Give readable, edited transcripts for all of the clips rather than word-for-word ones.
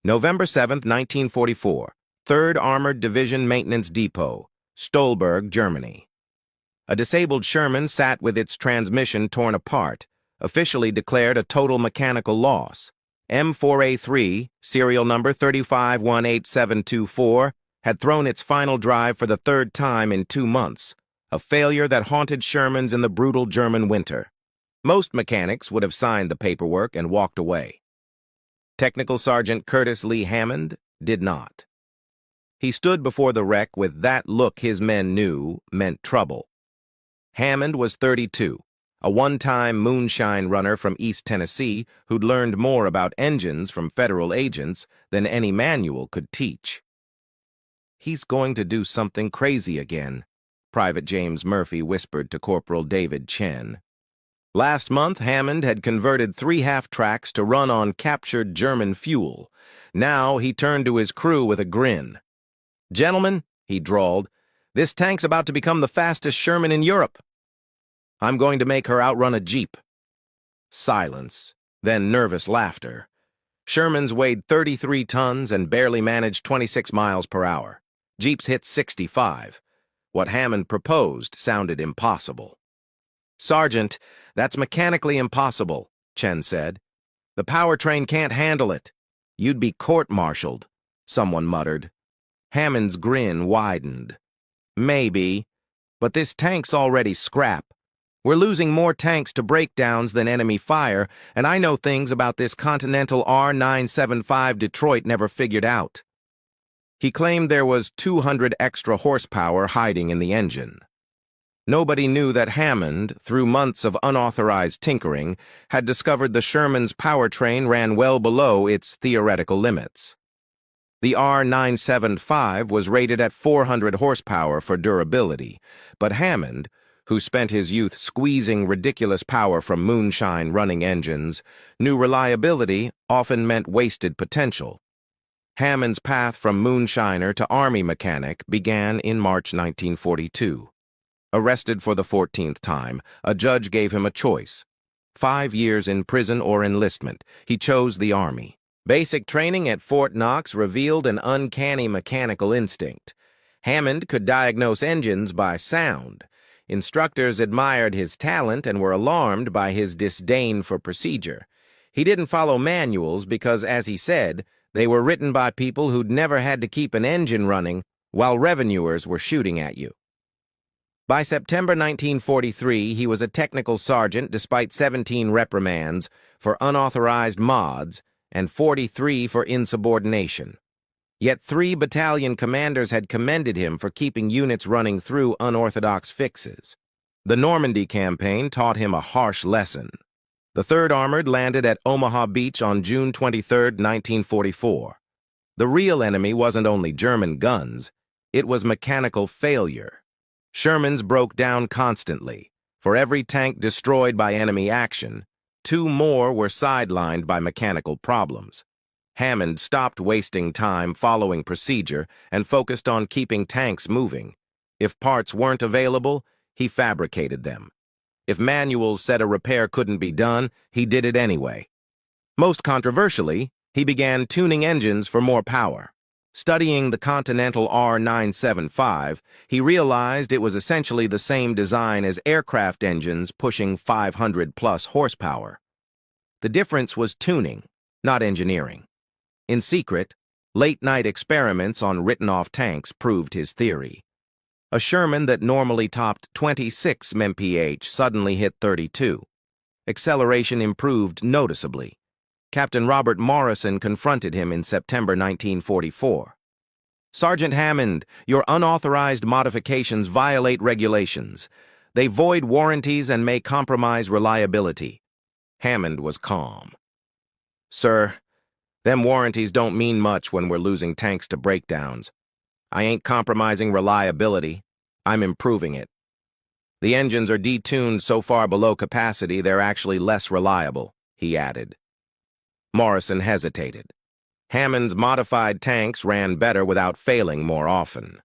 November 7, 1944, 3rd Armored Division Maintenance Depot, Stolberg, Germany. A disabled Sherman sat with its transmission torn apart, officially declared a total mechanical loss. M4A3, serial number 3518724, had thrown its final drive for the 3rd time in 2 months, a failure that haunted Shermans in the brutal German winter. Most mechanics would have signed the paperwork and walked away. Technical Sergeant Curtis Lee Hammond did not. He stood before the wreck with that look his men knew meant trouble. Hammond was 32, a one-time Moonshine Runner from East Tennessee who'd learned more about engines from federal agents than any manual could teach. "He's going to do something crazy again," Private James Murphy whispered to Corporal David Chen. Last month, Hammond had converted 3 half-tracks to run on captured German fuel. Now he turned to his crew with a grin. "Gentlemen," he drawled, "this tank's about to become the fastest Sherman in Europe. I'm going to make her outrun a Jeep." Silence, then nervous laughter. Shermans weighed 33 tons and barely managed 26 miles per hour. Jeeps hit 65. What Hammond proposed sounded impossible. "Sergeant, that's mechanically impossible," Chen said. "The powertrain can't handle it." "You'd be court-martialed," someone muttered. Hammond's grin widened. "Maybe, but this tank's already scrap. We're losing more tanks to breakdowns than enemy fire, and I know things about this Continental R975 Detroit never figured out." He claimed there was 200 extra horsepower hiding in the engine. Nobody knew that Hammond, through months of unauthorized tinkering, had discovered the Sherman's powertrain ran well below its theoretical limits. The R975 was rated at 400 horsepower for durability, but Hammond, who spent his youth squeezing ridiculous power from moonshine running engines, knew reliability often meant wasted potential. Hammond's path from moonshiner to Army mechanic began in March 1942. Arrested for the 14th time, a judge gave him a choice: 5 years in prison or enlistment. He chose the Army. Basic training at Fort Knox revealed an uncanny mechanical instinct. Hammond could diagnose engines by sound. Instructors admired his talent and were alarmed by his disdain for procedure. He didn't follow manuals because, as he said, they were written by people who'd never had to keep an engine running while revenuers were shooting at you. By September 1943, he was a technical sergeant despite 17 reprimands for unauthorized mods and 43 for insubordination. Yet 3 battalion commanders had commended him for keeping units running through unorthodox fixes. The Normandy campaign taught him a harsh lesson. The 3rd Armored landed at Omaha Beach on June 23, 1944. The real enemy wasn't only German guns, it was mechanical failure. Shermans broke down constantly. For every tank destroyed by enemy action, 2 more were sidelined by mechanical problems. Hammond stopped wasting time following procedure and focused on keeping tanks moving. If parts weren't available, he fabricated them. If manuals said a repair couldn't be done, he did it anyway. Most controversially, he began tuning engines for more power. Studying the Continental R975, he realized it was essentially the same design as aircraft engines pushing 500-plus horsepower. The difference was tuning, not engineering. In secret, late-night experiments on written-off tanks proved his theory. A Sherman that normally topped 26 mph suddenly hit 32. Acceleration improved noticeably. Captain Robert Morrison confronted him in September 1944. "Sergeant Hammond, your unauthorized modifications violate regulations. They void warranties and may compromise reliability." Hammond was calm. "Sir, them warranties don't mean much when we're losing tanks to breakdowns. I ain't compromising reliability. I'm improving it. The engines are detuned so far below capacity they're actually less reliable," he added. Morrison hesitated. Hammond's modified tanks ran better without failing more often.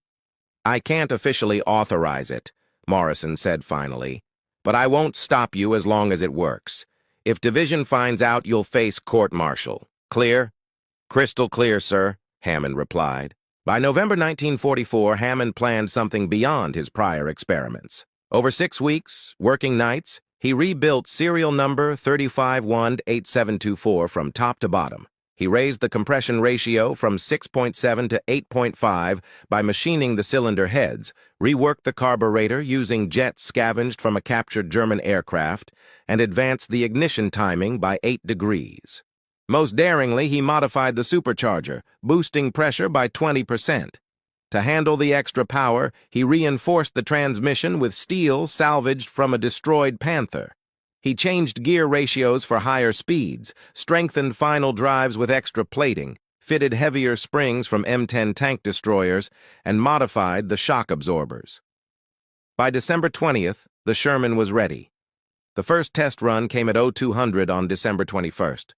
"I can't officially authorize it," Morrison said finally, "but I won't stop you as long as it works. If Division finds out, you'll face court-martial. Clear?" "Crystal clear, sir," Hammond replied. By November 1944, Hammond planned something beyond his prior experiments. Over 6 weeks, working nights, he rebuilt serial number 3518724 from top to bottom. He raised the compression ratio from 6.7 to 8.5 by machining the cylinder heads, reworked the carburetor using jets scavenged from a captured German aircraft, and advanced the ignition timing by 8 degrees. Most daringly, he modified the supercharger, boosting pressure by 20%. To handle the extra power, he reinforced the transmission with steel salvaged from a destroyed Panther. He changed gear ratios for higher speeds, strengthened final drives with extra plating, fitted heavier springs from M10 tank destroyers, and modified the shock absorbers. By December 20th, the Sherman was ready. The first test run came at 0200 on December 21st.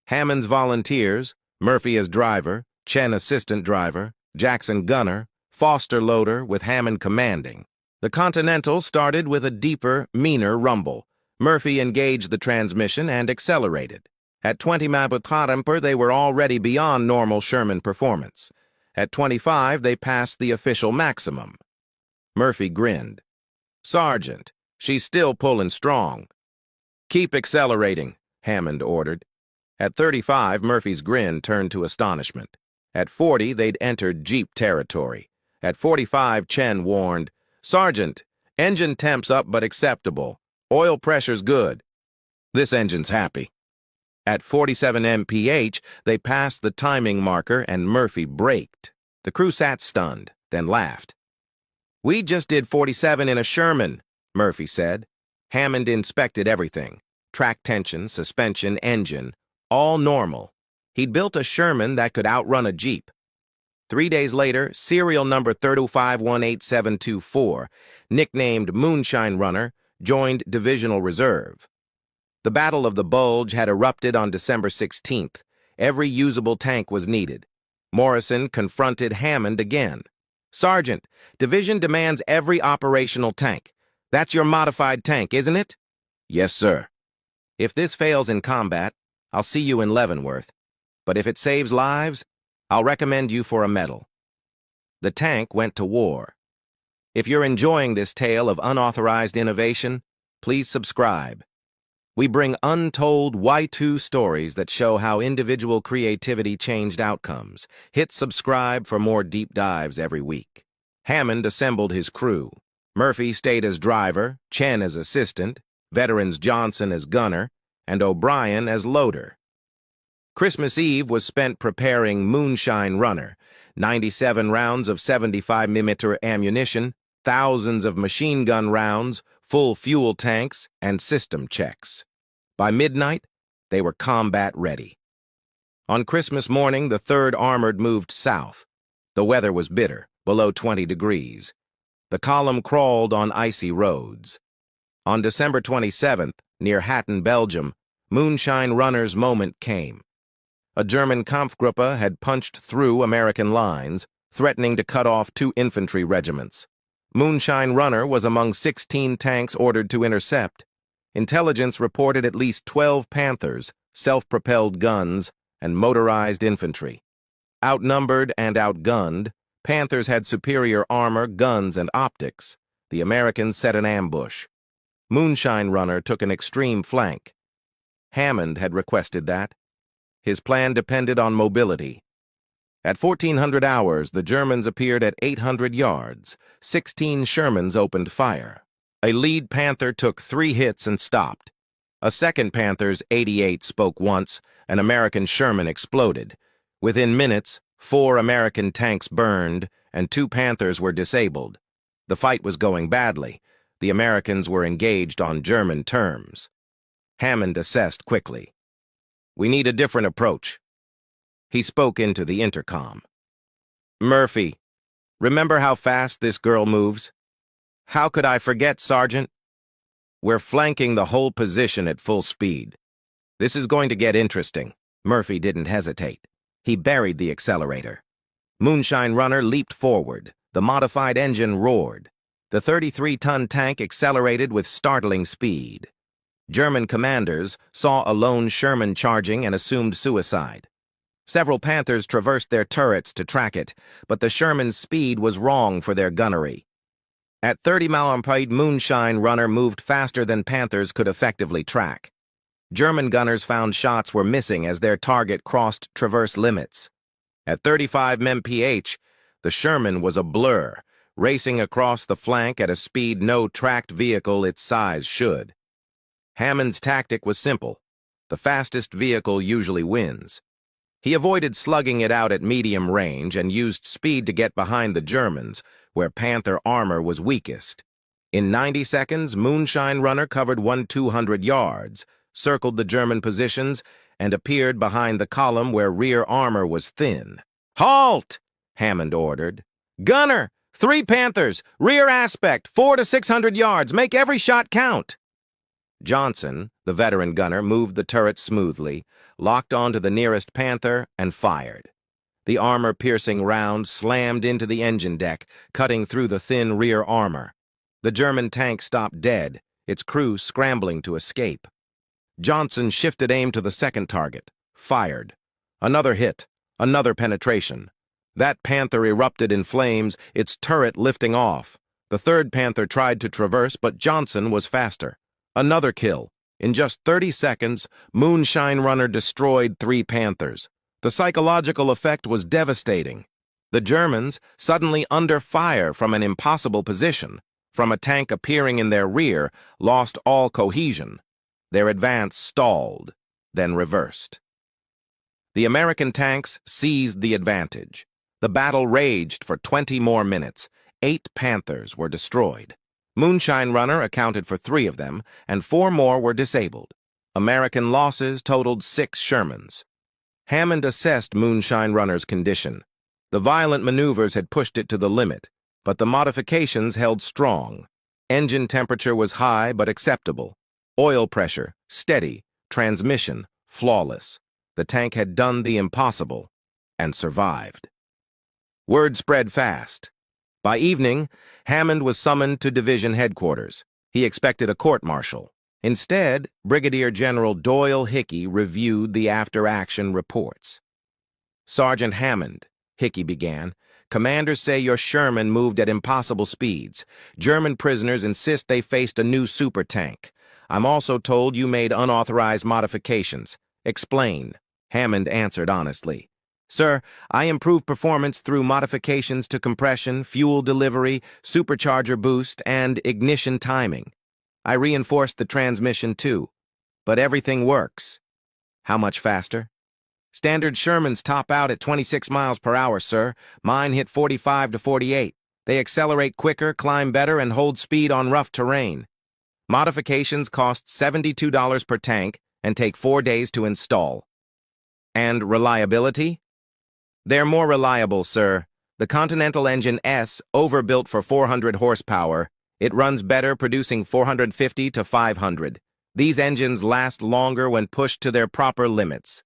Hammond's volunteers, Murphy as driver, Chen assistant driver, Jackson gunner, Foster loader with Hammond commanding. The Continental started with a deeper, meaner rumble. Murphy engaged the transmission and accelerated. At 20 mph, they were already beyond normal Sherman performance. At 25, they passed the official maximum. Murphy grinned. "Sergeant, she's still pulling strong." "Keep accelerating," Hammond ordered. At 35, Murphy's grin turned to astonishment. At 40, they'd entered Jeep territory. At 45, Chen warned, "Sergeant, engine temp's up but acceptable. Oil pressure's good." "This engine's happy." At 47 mph, they passed the timing marker and Murphy braked. The crew sat stunned, then laughed. "We just did 47 in a Sherman," Murphy said. Hammond inspected everything. Track tension, suspension, engine, all normal. He'd built a Sherman that could outrun a Jeep. 3 days later, serial number 3518724, nicknamed Moonshine Runner, joined Divisional Reserve. The Battle of the Bulge had erupted on December 16th. Every usable tank was needed. Morrison confronted Hammond again. "Sergeant, Division demands every operational tank. That's your modified tank, isn't it?" "Yes, sir." "If this fails in combat, I'll see you in Leavenworth. But if it saves lives, I'll recommend you for a medal." The tank went to war. If you're enjoying this tale of unauthorized innovation, please subscribe. We bring untold Y2 stories that show how individual creativity changed outcomes. Hit subscribe for more deep dives every week. Hammond assembled his crew. Murphy stayed as driver, Chen as assistant, veterans Johnson as gunner, and O'Brien as loader. Christmas Eve was spent preparing Moonshine Runner, 97 rounds of 75mm ammunition, thousands of machine gun rounds, full fuel tanks, and system checks. By midnight, they were combat ready. On Christmas morning, the 3rd Armored moved south. The weather was bitter, below 20 degrees. The column crawled on icy roads. On December 27th, near Hatton, Belgium, Moonshine Runner's moment came. A German Kampfgruppe had punched through American lines, threatening to cut off 2 infantry regiments. Moonshine Runner was among 16 tanks ordered to intercept. Intelligence reported at least 12 Panthers, self-propelled guns, and motorized infantry. Outnumbered and outgunned, Panthers had superior armor, guns, and optics. The Americans set an ambush. Moonshine Runner took an extreme flank. Hammond had requested that. His plan depended on mobility. At 1400 hours, the Germans appeared at 800 yards. 16 Shermans opened fire. A lead Panther took 3 hits and stopped. A second Panther's 88 spoke once. An American Sherman exploded. Within minutes, 4 American tanks burned, and 2 Panthers were disabled. The fight was going badly. The Americans were engaged on German terms. Hammond assessed quickly. "We need a different approach." He spoke into the intercom. "Murphy, remember how fast this girl moves?" "How could I forget, Sergeant?" "We're flanking the whole position at full speed. This is going to get interesting." Murphy didn't hesitate. He buried the accelerator. Moonshine Runner leaped forward. The modified engine roared. The 33-ton tank accelerated with startling speed. German commanders saw a lone Sherman charging and assumed suicide. Several Panthers traversed their turrets to track it, but the Sherman's speed was wrong for their gunnery. At 30 mph, Moonshine Runner moved faster than Panthers could effectively track. German gunners found shots were missing as their target crossed traverse limits. At 35 mph, the Sherman was a blur, racing across the flank at a speed no tracked vehicle its size should. Hammond's tactic was simple. The fastest vehicle usually wins. He avoided slugging it out at medium range and used speed to get behind the Germans, where Panther armor was weakest. In 90 seconds, Moonshine Runner covered 200 yards, circled the German positions, and appeared behind the column where rear armor was thin. "Halt!" Hammond ordered. "Gunner! 3 Panthers! Rear aspect! 400 to 600 yards! Make every shot count!" Johnson, the veteran gunner, moved the turret smoothly, locked onto the nearest Panther, and fired. The armor-piercing round slammed into the engine deck, cutting through the thin rear armor. The German tank stopped dead, its crew scrambling to escape. Johnson shifted aim to the second target, fired. Another hit, another penetration. That Panther erupted in flames, its turret lifting off. The third Panther tried to traverse, but Johnson was faster. Another kill. In just 30 seconds, Moonshine Runner destroyed 3 Panthers. The psychological effect was devastating. The Germans, suddenly under fire from an impossible position, from a tank appearing in their rear, lost all cohesion. Their advance stalled, then reversed. The American tanks seized the advantage. The battle raged for 20 more minutes. 8 Panthers were destroyed. Moonshine Runner accounted for 3 of them, and 4 more were disabled. American losses totaled 6 Shermans. Hammond assessed Moonshine Runner's condition. The violent maneuvers had pushed it to the limit, but the modifications held strong. Engine temperature was high but acceptable. Oil pressure, steady. Transmission, flawless. The tank had done the impossible and survived. Word spread fast. By evening, Hammond was summoned to division headquarters. He expected a court-martial. Instead, Brigadier General Doyle Hickey reviewed the after-action reports. "Sergeant Hammond," Hickey began, "commanders say your Sherman moved at impossible speeds. German prisoners insist they faced a new super tank. I'm also told you made unauthorized modifications. Explain." Hammond answered honestly. "Sir, I improved performance through modifications to compression, fuel delivery, supercharger boost, and ignition timing. I reinforced the transmission too. But everything works." "How much faster?" "Standard Shermans top out at 26 miles per hour, sir. Mine hit 45 to 48. They accelerate quicker, climb better, and hold speed on rough terrain. Modifications cost $72 per tank and take 4 days to install." "And reliability?" "They're more reliable, sir. The Continental Engine S, overbuilt for 400 horsepower. It runs better, producing 450 to 500. These engines last longer when pushed to their proper limits."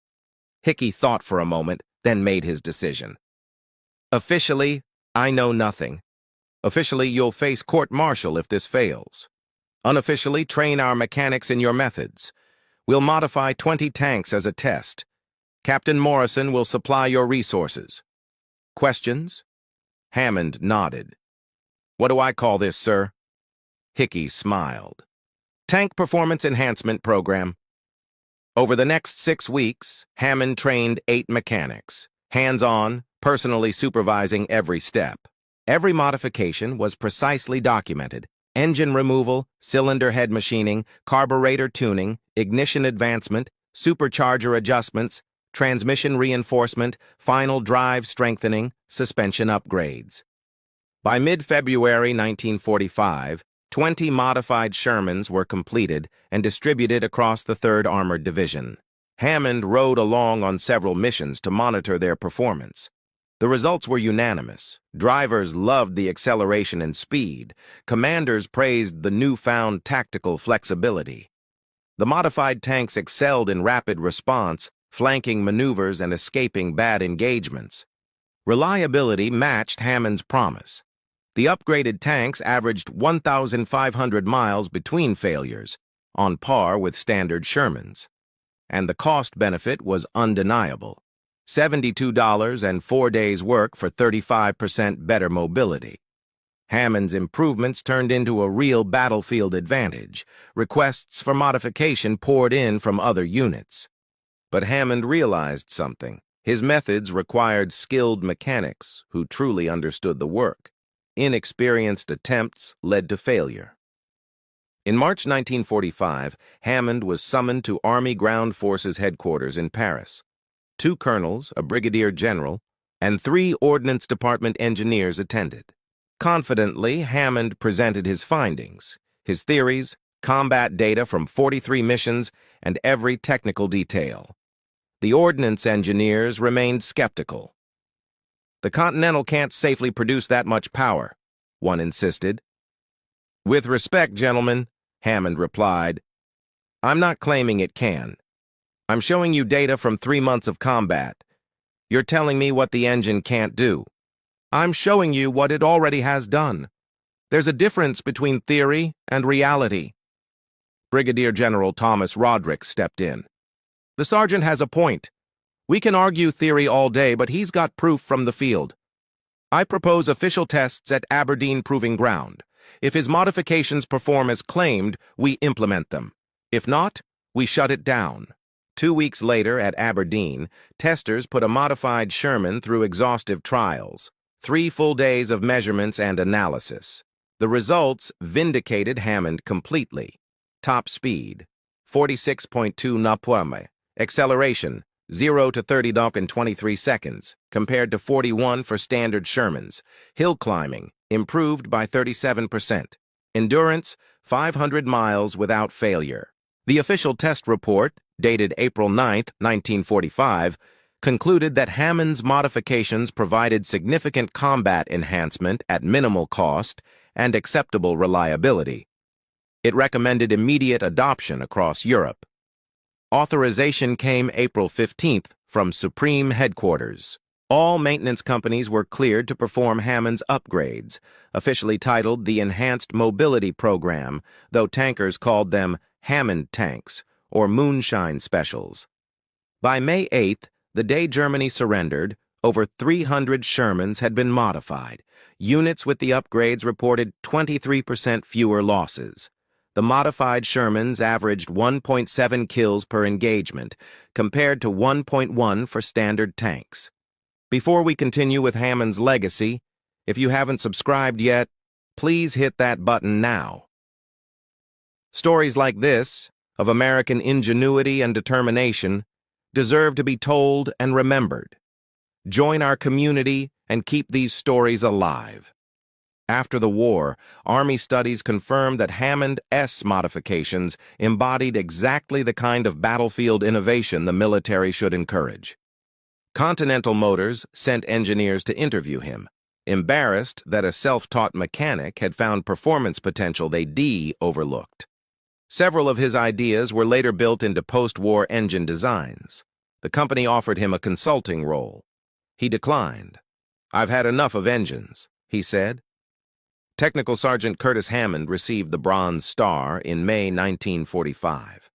Hickey thought for a moment, then made his decision. "Officially, I know nothing. Officially, you'll face court-martial if this fails. Unofficially, train our mechanics in your methods. We'll modify 20 tanks as a test. Captain Morrison will supply your resources. Questions?" Hammond nodded. "What do I call this, sir?" Hickey smiled. "Tank Performance Enhancement Program." Over the next 6 weeks, Hammond trained 8 mechanics, hands-on, personally supervising every step. Every modification was precisely documented: engine removal, cylinder head machining, carburetor tuning, ignition advancement, supercharger adjustments, transmission reinforcement, final drive strengthening, suspension upgrades. By mid-February 1945, 20 modified Shermans were completed and distributed across the 3rd Armored Division. Hammond rode along on several missions to monitor their performance. The results were unanimous. Drivers loved the acceleration and speed. Commanders praised the newfound tactical flexibility. The modified tanks excelled in rapid response, flanking maneuvers, and escaping bad engagements. Reliability matched Hammond's promise. The upgraded tanks averaged 1,500 miles between failures, on par with standard Shermans. And the cost benefit was undeniable. $72 and 4 days' work for 35% better mobility. Hammond's improvements turned into a real battlefield advantage. Requests for modification poured in from other units. But Hammond realized something. His methods required skilled mechanics who truly understood the work. Inexperienced attempts led to failure. In March 1945, Hammond was summoned to Army Ground Forces headquarters in Paris. 2 colonels, a brigadier general, and 3 Ordnance Department engineers attended. Confidently, Hammond presented his findings, his theories, combat data from 43 missions, and every technical detail. The ordnance engineers remained skeptical. "The Continental can't safely produce that much power," one insisted. "With respect, gentlemen," Hammond replied, "I'm not claiming it can. I'm showing you data from 3 months of combat. You're telling me what the engine can't do. I'm showing you what it already has done. There's a difference between theory and reality." Brigadier General Thomas Roderick stepped in. "The sergeant has a point. We can argue theory all day, but he's got proof from the field. I propose official tests at Aberdeen Proving Ground. If his modifications perform as claimed, we implement them. If not, we shut it down." 2 weeks later at Aberdeen, testers put a modified Sherman through exhaustive trials. 3 full days of measurements and analysis. The results vindicated Hammond completely. Top speed, 46.2 km/h. Acceleration, 0 to 30 in 23 seconds, compared to 41 for standard Shermans. Hill climbing, improved by 37%. Endurance, 500 miles without failure. The official test report, dated April 9, 1945, concluded that Hammond's modifications provided significant combat enhancement at minimal cost and acceptable reliability. It recommended immediate adoption across Europe. Authorization came April 15th from Supreme Headquarters. All maintenance companies were cleared to perform Hammond's upgrades, officially titled the Enhanced Mobility Program, though tankers called them Hammond tanks or Moonshine Specials. By May 8th, the day Germany surrendered, over 300 Shermans had been modified. Units with the upgrades reported 23% fewer losses. The modified Shermans averaged 1.7 kills per engagement, compared to 1.1 for standard tanks. Before we continue with Hammond's legacy, if you haven't subscribed yet, please hit that button now. Stories like this, of American ingenuity and determination, deserve to be told and remembered. Join our community and keep these stories alive. After the war, Army studies confirmed that Hammond-S modifications embodied exactly the kind of battlefield innovation the military should encourage. Continental Motors sent engineers to interview him, embarrassed that a self-taught mechanic had found performance potential they overlooked. Several of his ideas were later built into post-war engine designs. The company offered him a consulting role. He declined. "I've had enough of engines," he said. Technical Sergeant Curtis Hammond received the Bronze Star in May 1945.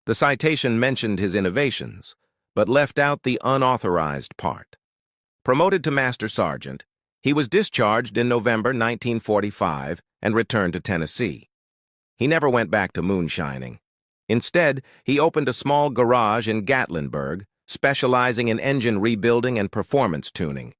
The citation mentioned his innovations, but left out the unauthorized part. Promoted to Master Sergeant, he was discharged in November 1945 and returned to Tennessee. He never went back to moonshining. Instead, he opened a small garage in Gatlinburg, specializing in engine rebuilding and performance tuning.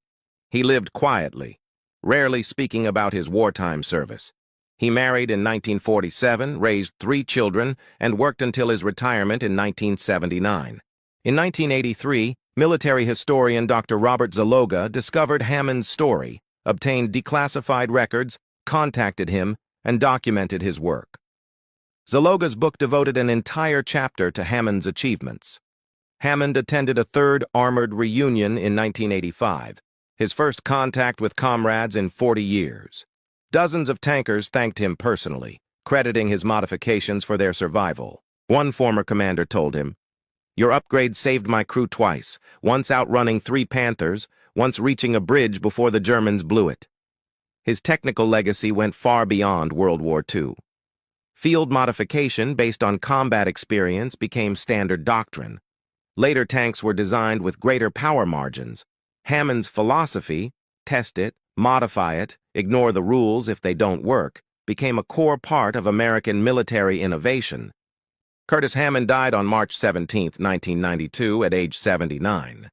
He lived quietly, rarely speaking about his wartime service. He married in 1947, raised 3 children, and worked until his retirement in 1979. In 1983, military historian Dr. Robert Zaloga discovered Hammond's story, obtained declassified records, contacted him, and documented his work. Zaloga's book devoted an entire chapter to Hammond's achievements. Hammond attended a 3rd Armored reunion in 1985, his first contact with comrades in 40 years. Dozens of tankers thanked him personally, crediting his modifications for their survival. One former commander told him, "Your upgrade saved my crew twice, once outrunning 3 Panthers, once reaching a bridge before the Germans blew it." His technical legacy went far beyond World War II. Field modification based on combat experience became standard doctrine. Later tanks were designed with greater power margins. Hammond's philosophy, test it, modify it, ignore the rules if they don't work, became a core part of American military innovation. Curtis Hammond died on March 17, 1992, at age 79.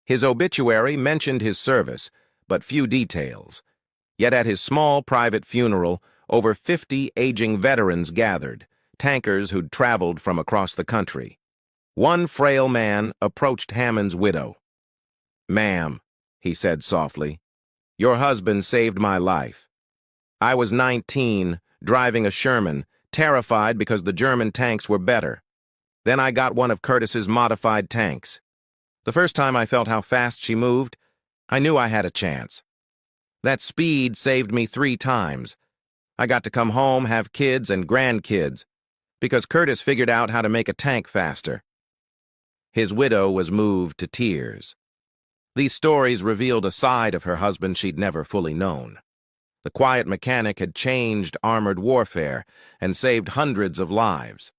His obituary mentioned his service, but few details. Yet at his small private funeral, over 50 aging veterans gathered, tankers who'd traveled from across the country. One frail man approached Hammond's widow. "Ma'am," he said softly, "your husband saved my life. I was 19, driving a Sherman, terrified because the German tanks were better. Then I got one of Curtis's modified tanks. The first time I felt how fast she moved, I knew I had a chance. That speed saved me 3 times. I got to come home, have kids and grandkids, because Curtis figured out how to make a tank faster." His widow was moved to tears. These stories revealed a side of her husband she'd never fully known. The quiet mechanic had changed armored warfare and saved hundreds of lives.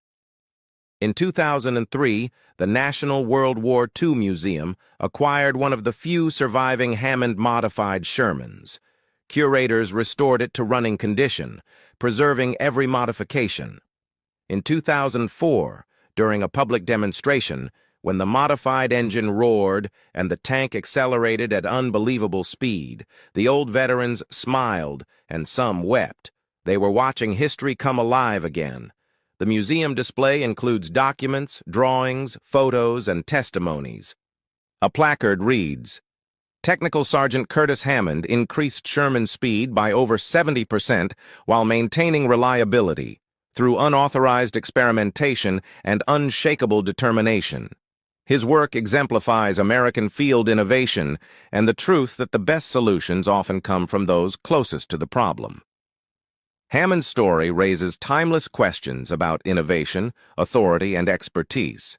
In 2003, the National World War II Museum acquired one of the few surviving Hammond-modified Shermans. Curators restored it to running condition, preserving every modification. In 2004, during a public demonstration, when the modified engine roared and the tank accelerated at unbelievable speed, the old veterans smiled and some wept. They were watching history come alive again. The museum display includes documents, drawings, photos, and testimonies. A placard reads, "Technical Sergeant Curtis Hammond increased Sherman's speed by over 70% while maintaining reliability through unauthorized experimentation and unshakable determination. His work exemplifies American field innovation and the truth that the best solutions often come from those closest to the problem." Hammond's story raises timeless questions about innovation, authority, and expertise.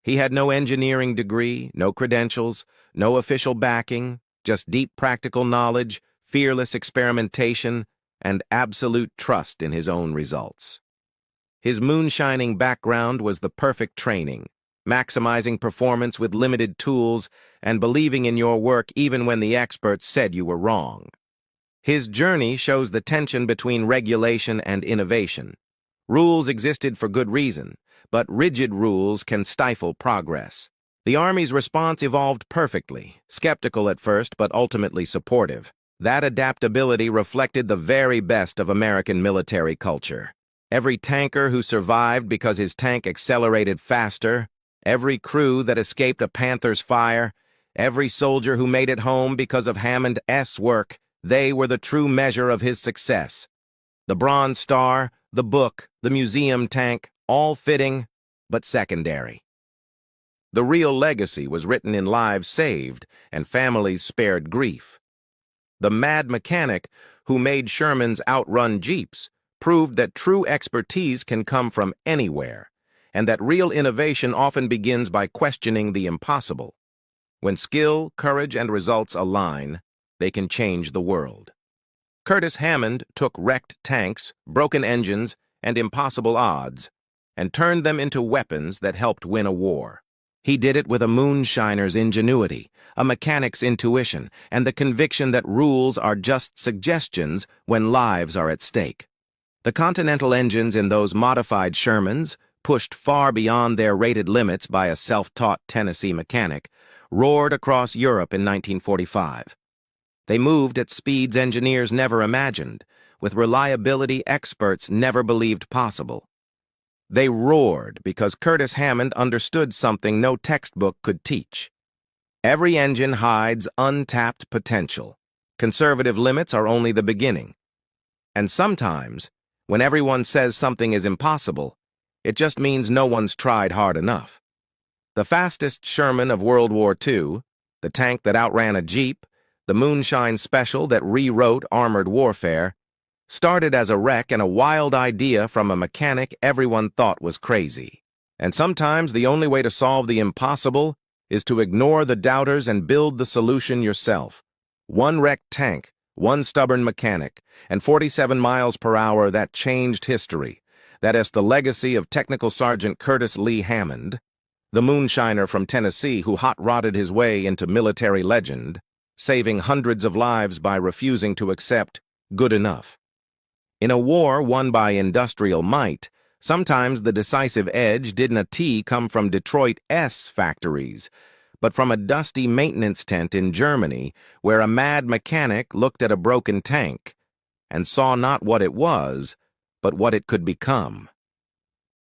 He had no engineering degree, no credentials, no official backing, just deep practical knowledge, fearless experimentation, and absolute trust in his own results. His moonshining background was the perfect training, maximizing performance with limited tools and believing in your work even when the experts said you were wrong. His journey shows the tension between regulation and innovation. Rules existed for good reason, but rigid rules can stifle progress. The Army's response evolved perfectly, skeptical at first but ultimately supportive. That adaptability reflected the very best of American military culture. Every tanker who survived because his tank accelerated faster, every crew that escaped a Panther's fire, every soldier who made it home because of Hammond's work, they were the true measure of his success. The Bronze Star, the book, the museum tank, all fitting, but secondary. The real legacy was written in lives saved and families spared grief. The mad mechanic who made Sherman's outrun Jeeps proved that true expertise can come from anywhere, and that real innovation often begins by questioning the impossible. When skill, courage, and results align, they can change the world. Curtis Hammond took wrecked tanks, broken engines, and impossible odds, and turned them into weapons that helped win a war. He did it with a moonshiner's ingenuity, a mechanic's intuition, and the conviction that rules are just suggestions when lives are at stake. The Continental engines in those modified Shermans, pushed far beyond their rated limits by a self-taught Tennessee mechanic, roared across Europe in 1945. They moved at speeds engineers never imagined, with reliability experts never believed possible. They roared because Curtis Hammond understood something no textbook could teach. Every engine hides untapped potential. Conservative limits are only the beginning. And sometimes, when everyone says something is impossible, it just means no one's tried hard enough. The fastest Sherman of World War II, the tank that outran a Jeep, the Moonshine Special that rewrote armored warfare, started as a wreck and a wild idea from a mechanic everyone thought was crazy. And sometimes the only way to solve the impossible is to ignore the doubters and build the solution yourself. One wrecked tank, one stubborn mechanic, and 47 miles per hour that changed history. That is the legacy of Technical Sergeant Curtis Lee Hammond. The moonshiner from Tennessee who hot-rodded his way into military legend, saving hundreds of lives by refusing to accept good enough. In a war won by industrial might, sometimes the decisive edge didn't come from Detroit's factories, but from a dusty maintenance tent in Germany where a mad mechanic looked at a broken tank and saw not what it was, but what it could become.